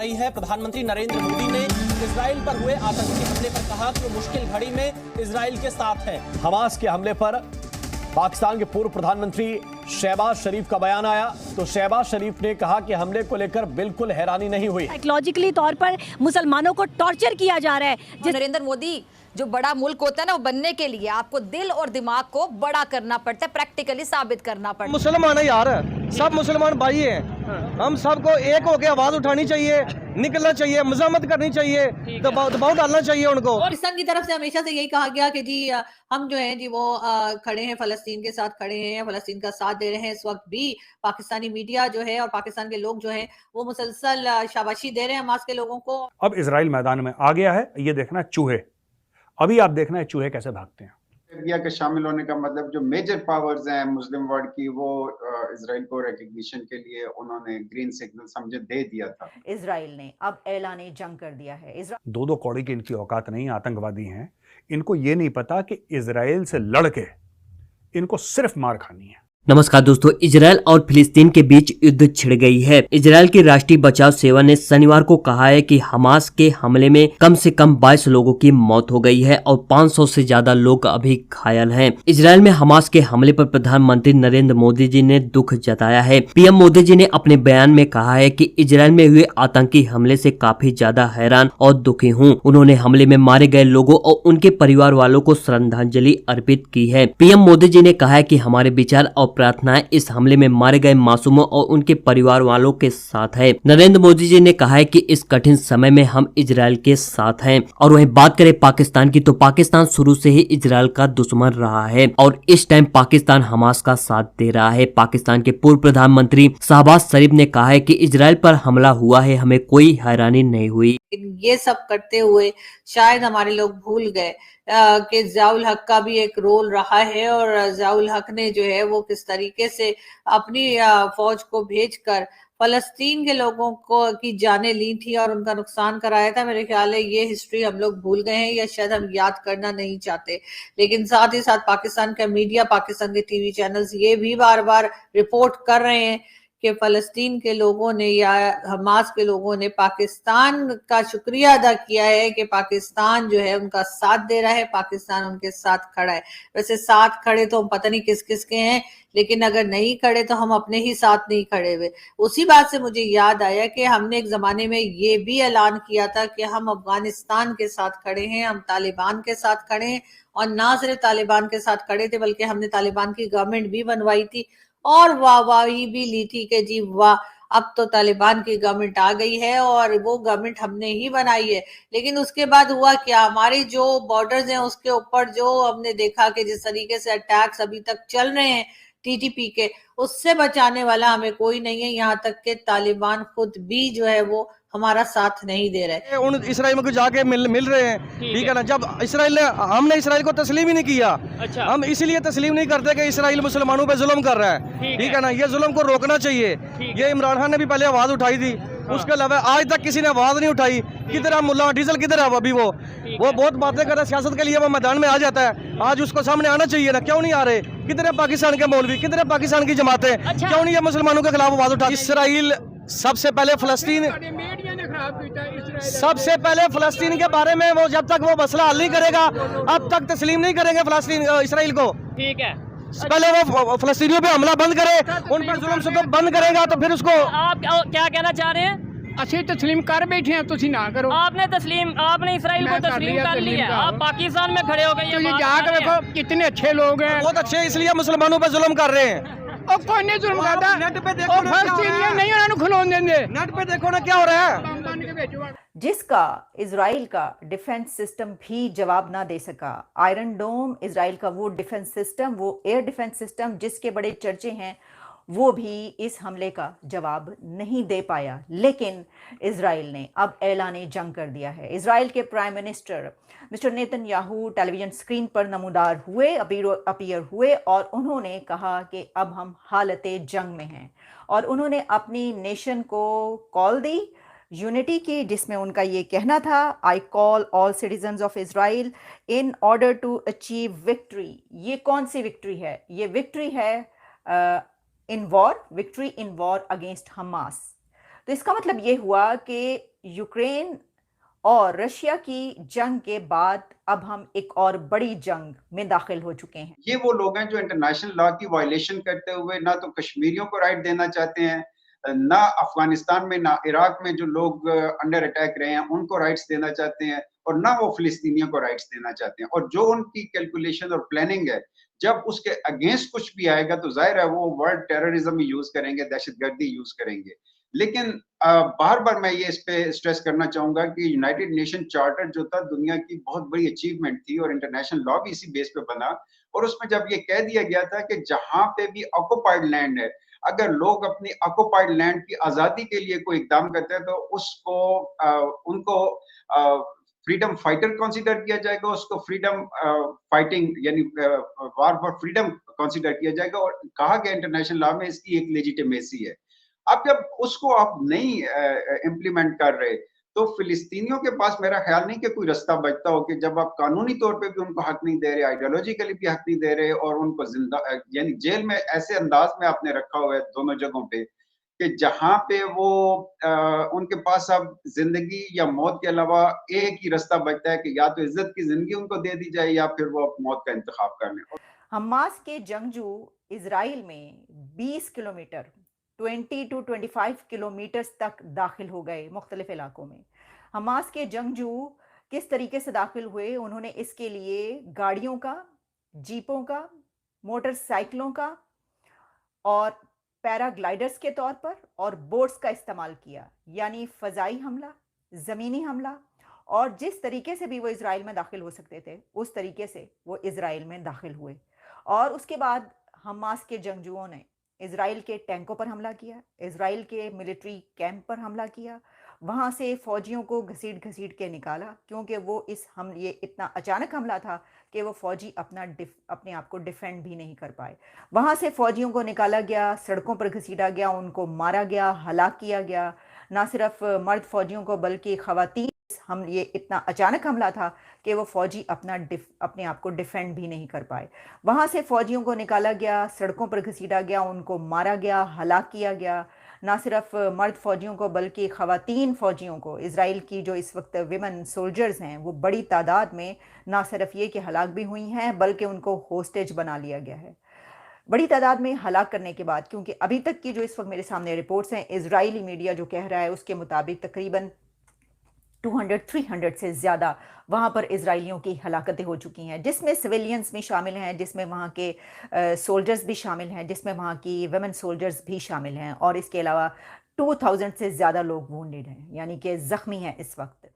आई है। प्रधानमंत्री नरेंद्र मोदी ने इजराइल पर हुए आतंकी हमले पर कहा कि वो मुश्किल घड़ी में इजराइल के साथ है। हमास के हमले पर पाकिस्तान के पूर्व प्रधानमंत्री शहबाज शरीफ का बयान आया तो शहबाज शरीफ ने कहा कि हमले को लेकर बिल्कुल हैरानी नहीं हुई। साइकोलॉजिकली तौर पर मुसलमानों को टॉर्चर किया जा रहा है। नरेंद्र मोदी जो बड़ा मुल्क होता है ना, वो बनने के लिए आपको दिल और दिमाग को बड़ा करना पड़ता है, प्रैक्टिकली साबित करना पड़ता है। मुसलमान है यार, सब मुसलमान भाई हैं। हम सबको एक होकर आवाज उठानी चाहिए, निकलना चाहिए, मजामत करनी चाहिए, दबाव डालना चाहिए उनको। पाकिस्तान की तरफ से हमेशा से यही कहा गया कि जी हम जो है जी वो खड़े हैं, फलस्तीन के साथ खड़े हैं, फलस्तीन का साथ दे रहे हैं। इस वक्त भी पाकिस्तानी मीडिया जो है और पाकिस्तान के लोग जो हैं वो मुसलसल शाबाशी दे रहे हैं हमास के लोगों को। अब इजराइल मैदान में आ गया है, ये देखना चूहे, अभी आप देखना है चूहे कैसे भागते हैं। इंडिया के शामिल होने का मतलब जो मेजर पावर्स हैं मुस्लिम वर्ल्ड की, वो इजराइल को रिकग्निशन के लिए उन्होंने ग्रीन सिग्नल समझे दे दिया था। इजराइल ने अब ऐलान जंग कर दिया है। दो कौड़ी की इनकी औकात नहीं, आतंकवादी हैं। इनको ये नहीं पता कि इजराइल से लड़के इनको सिर्फ मार खानी है। नमस्कार दोस्तों, इजराइल और फिलिस्तीन के बीच युद्ध छिड़ गई है। इजराइल की राष्ट्रीय बचाव सेवा ने शनिवार को कहा है कि हमास के हमले में कम से कम 22 लोगों की मौत हो गई है और 500 से ज्यादा लोग अभी घायल हैं। इजराइल में हमास के हमले पर प्रधानमंत्री नरेंद्र मोदी जी ने दुख जताया है। पीएम मोदी जी ने अपने बयान में कहा है कि इजराइल में हुए आतंकी हमले से काफी ज्यादा हैरान और दुखी हूँ। उन्होंने हमले में मारे गए लोगों और उनके परिवार वालों को श्रद्धांजलि अर्पित की है। पीएम मोदी जी ने कहा है कि हमारे विचार और प्रार्थनाएं इस हमले में मारे गए मासूमों और उनके परिवार वालों के साथ है। नरेंद्र मोदी जी ने कहा है कि इस कठिन समय में हम इजराइल के साथ हैं। और वहीं बात करें पाकिस्तान की, तो पाकिस्तान शुरू से ही इजराइल का दुश्मन रहा है और इस टाइम पाकिस्तान हमास का साथ दे रहा है। पाकिस्तान के पूर्व प्रधानमंत्री शहबाज शरीफ ने कहा है कि इजराइल पर हमला हुआ है, हमें कोई हैरानी नहीं हुई। ये सब करते हुए शायद हमारे लोग भूल गए कि ज़ियाउल हक का भी एक रोल रहा है और ज़ियाउल हक ने जो है वो किस तरीके से अपनी फौज को भेजकर फलस्तीन के लोगों को की जानें ली थी और उनका नुकसान कराया था। मेरे ख्याल है ये हिस्ट्री हम लोग भूल गए हैं या शायद हम याद करना नहीं चाहते। लेकिन साथ ही साथ पाकिस्तान का मीडिया, पाकिस्तान के टीवी चैनल्स ये भी बार बार रिपोर्ट कर रहे हैं कि फलस्तीन के लोगों ने या हमास के लोगों ने पाकिस्तान का शुक्रिया अदा किया है कि पाकिस्तान जो है उनका साथ दे रहा है, पाकिस्तान उनके साथ खड़ा है। वैसे साथ खड़े तो हम पता नहीं किस किस के हैं, लेकिन अगर नहीं खड़े तो हम अपने ही साथ नहीं खड़े हुए। उसी बात से मुझे याद आया कि हमने एक जमाने में ये भी ऐलान किया था कि हम अफगानिस्तान के साथ खड़े हैं, हम तालिबान के साथ खड़े हैं। और ना सिर्फ तालिबान के साथ खड़े थे बल्कि हमने तालिबान की गवर्नमेंट भी बनवाई थी और वाहवाही भी ली थी कि जी वाह, अब तो तालिबान की गवर्नमेंट आ गई है और वो गवर्नमेंट हमने ही बनाई है। लेकिन उसके बाद हुआ क्या, हमारी जो बॉर्डर्स हैं उसके ऊपर जो हमने देखा कि जिस तरीके से अटैक्स अभी तक चल रहे हैं टीटीपी के, उससे बचाने वाला हमें कोई नहीं है। यहाँ तक के तालिबान खुद भी जो है वो हमारा साथ नहीं दे रहे। उन इसराइल में जाके मिल रहे हैं, ठीक है ना। जब इसराइल ने, हमने इसराइल को तस्लीम ही नहीं किया। अच्छा। हम इसलिए तस्लीम नहीं करते कि इसराइल मुसलमानों पे जुल्म कर रहा है, ठीक है ना। ये जुल्म को रोकना चाहिए। ये इमरान खान ने भी पहले आवाज उठाई थी, उसके अलावा आज तक किसी ने आवाज नहीं उठाई। किधर है मुल्ला डीजल, किधर है अभी? वो बहुत बातें कर रहा है सियासत के लिए, वो मैदान में आ जाता है। आज उसको सामने आना चाहिए ना, क्यों नहीं आ रहे? किधर है पाकिस्तान के मौलवी, किधर है पाकिस्तान की जमातें? क्यों नहीं है मुसलमानों के खिलाफ आवाज उठा? इसराइल सबसे पहले फलस्तीन के बारे में वो जब तक वो मसला हल नहीं करेगा अब तक तस्लीम नहीं करेंगे फलस्तीन इसराइल को, ठीक है। पहले वो फलस्तीनियों पे हमला बंद करे, उन पर जुल्म से बंद करेगा तो फिर उसको। आप क्या कहना चाह रहे हैं? ਅਸੀਂ तस्लीम कर बैठे हैं, तुसी ना करो। आपने इसराइल को तस्लीम कर लिया, आप पाकिस्तान में खड़े हो गए। ये जाकर देखो कितने अच्छे लोग हैं, बहुत अच्छे, इसलिए मुसलमानों पर जुल्म कर रहे हैं। और कोई नहीं जुल्म करता, नेट पे देखो ना, फलस्तीनियन नहीं उन्हें खिलौने देंगे। नेट पे देखो ना क्या हो रहा है। जिसका इजराइल का डिफेंस सिस्टम भी जवाब ना दे सका। आयरन डोम इजराइल का वो डिफेंस सिस्टम, वो एयर डिफेंस सिस्टम जिसके बड़े चर्चे हैं, वो भी इस हमले का जवाब नहीं दे पाया। लेकिन इजराइल ने अब ऐलान जंग कर दिया है। इजराइल के prime minister mister Netanyahu television screen पर नमूदार हुए, अपीयर हुए और उन्होंने कहा कि अब हम हालत जंग में हैं। और उन्होंने अपनी नेशन को कॉल दी यूनिटी की, जिसमें उनका ये कहना था, I call all citizens of Israel in order to achieve victory. ये कौन सी विक्ट्री है? ये विक्ट्री है in war, victory in war against Hamas. तो इसका मतलब ये हुआ कि यूक्रेन और रशिया की जंग के बाद अब हम एक और बड़ी जंग में दाखिल हो चुके हैं। ये वो लोग हैं जो इंटरनेशनल लॉ की वायलेशन करते हुए ना तो कश्मीरियों को राइट देना चाहते हैं, ना अफगानिस्तान में ना इराक में जो लोग अंडर अटैक रहे हैं उनको राइट्स देना चाहते हैं, और ना वो फिलिस्तीनियों को राइट्स देना चाहते हैं। और जो उनकी कैलकुलेशन और प्लानिंग है, जब उसके अगेंस्ट कुछ भी आएगा तो जाहिर है वो वर्ड टेररिज्म ही यूज करेंगे, दहशतगर्दी यूज करेंगे। लेकिन बार-बार मैं ये इस पे स्ट्रेस करना चाहूंगा कि यूनाइटेड नेशन चार्टर जो था दुनिया की बहुत बड़ी अचीवमेंट थी और इंटरनेशनल लॉ भी इसी बेस पे बना, और उसमें जब ये कह दिया गया था कि जहां पे भी ऑक्युपाइड लैंड है, अगर लोग अपनी ऑक्युपाइड लैंड की आजादी के लिए कोई इकदाम करते हैं तो उसको उनको फ्रीडम फाइटर कंसीडर किया जाएगा, उसको फ्रीडम फाइटिंग यानी वार फॉर फ्रीडम कंसीडर किया जाएगा, और कहा गया इंटरनेशनल लॉ में इसकी एक लेजिटिमेसी है। अब जब उसको आप नहीं इम्प्लीमेंट कर रहे, तो फिलिस्तीनियों के पास मेरा ख्याल नहीं कि कोई रास्ता बचता हो कि जब आप कानूनी तौर पे भी उनको हक नहीं दे रहे, आइडियोलॉजिकली भी हक नहीं दे रहे, और उनको जिंदा यानी जेल में ऐसे अंदाज में आपने रखा हुआ है दोनों जगहों पे कि जहां पे वो उनके पास अब जिंदगी या मौत के अलावा एक ही रास्ता बचता है कि या तो इज्जत की जिंदगी उनको दे दी जाए या फिर वो मौत का इंतखाब कर लें। हमास के जंगजू इजराइल में 20 किलोमीटर 20 to 25 किलोमीटर तक दाखिल हो गए मुख्तलिफ इलाकों में। हमास के जंगजू किस तरीके से दाखिल हुए, उन्होंने इसके लिए गाड़ियों का, जीपों का, मोटरसाइकिलों का और पैराग्लाइडर्स के तौर पर और बोट्स का इस्तेमाल किया, यानी फ़ज़ाई हमला, ज़मीनी हमला, और जिस तरीके से भी वो इज़राइल में दाखिल हो सकते थे उस तरीके से वो इज़राइल में दाखिल हुए। और उसके बाद हमास के जंगजुओं ने इज़राइल के टैंकों पर हमला किया, इज़राइल के मिलिट्री कैंप पर हमला किया, वहाँ से फ़ौजियों को घसीट के निकाला, क्योंकि वो ये इतना अचानक हमला था कि वो फ़ौजी अपने आप को डिफेंड भी नहीं कर पाए। वहाँ से फ़ौजियों को निकाला गया, सड़कों पर घसीटा गया, उनको मारा गया, हलाक किया गया। ना सिर्फ मर्द फ़ौजियों को बल्कि ख़वातीन, ये इतना अचानक हमला था कि वो फ़ौजी अपने आप को डिफेंड भी नहीं कर पाए। वहाँ से फ़ौजियों को निकाला गया, सड़कों पर घसीटा गया, उनको मारा गया, हलाक किया गया। ना सिर्फ मर्द फ़ौजियों को बल्कि ख़वातीन फ़ौजियों को, इज़राइल की जो इस वक्त विमेन सोल्जर्स हैं वो बड़ी तादाद में ना सिर्फ ये कि हलाक भी हुई हैं बल्कि उनको होस्टेज बना लिया गया है। बड़ी तादाद में हलाक करने के बाद, क्योंकि अभी तक की जो इस वक्त मेरे सामने रिपोर्ट्स हैं, इज़राइली मीडिया जो कह रहा है उसके मुताबिक तकरीबन 200-300 से ज़्यादा वहाँ पर इज़राइलियों की हलाकतें हो चुकी हैं, जिसमें सिविलियंस भी शामिल हैं, जिसमें वहाँ के सोल्जर्स भी शामिल हैं, जिसमें वहाँ की वेमेन सोल्जर्स भी शामिल हैं, और इसके अलावा 2000 से ज़्यादा लोग वुंडेड हैं, यानी कि ज़ख्मी हैं इस वक्त।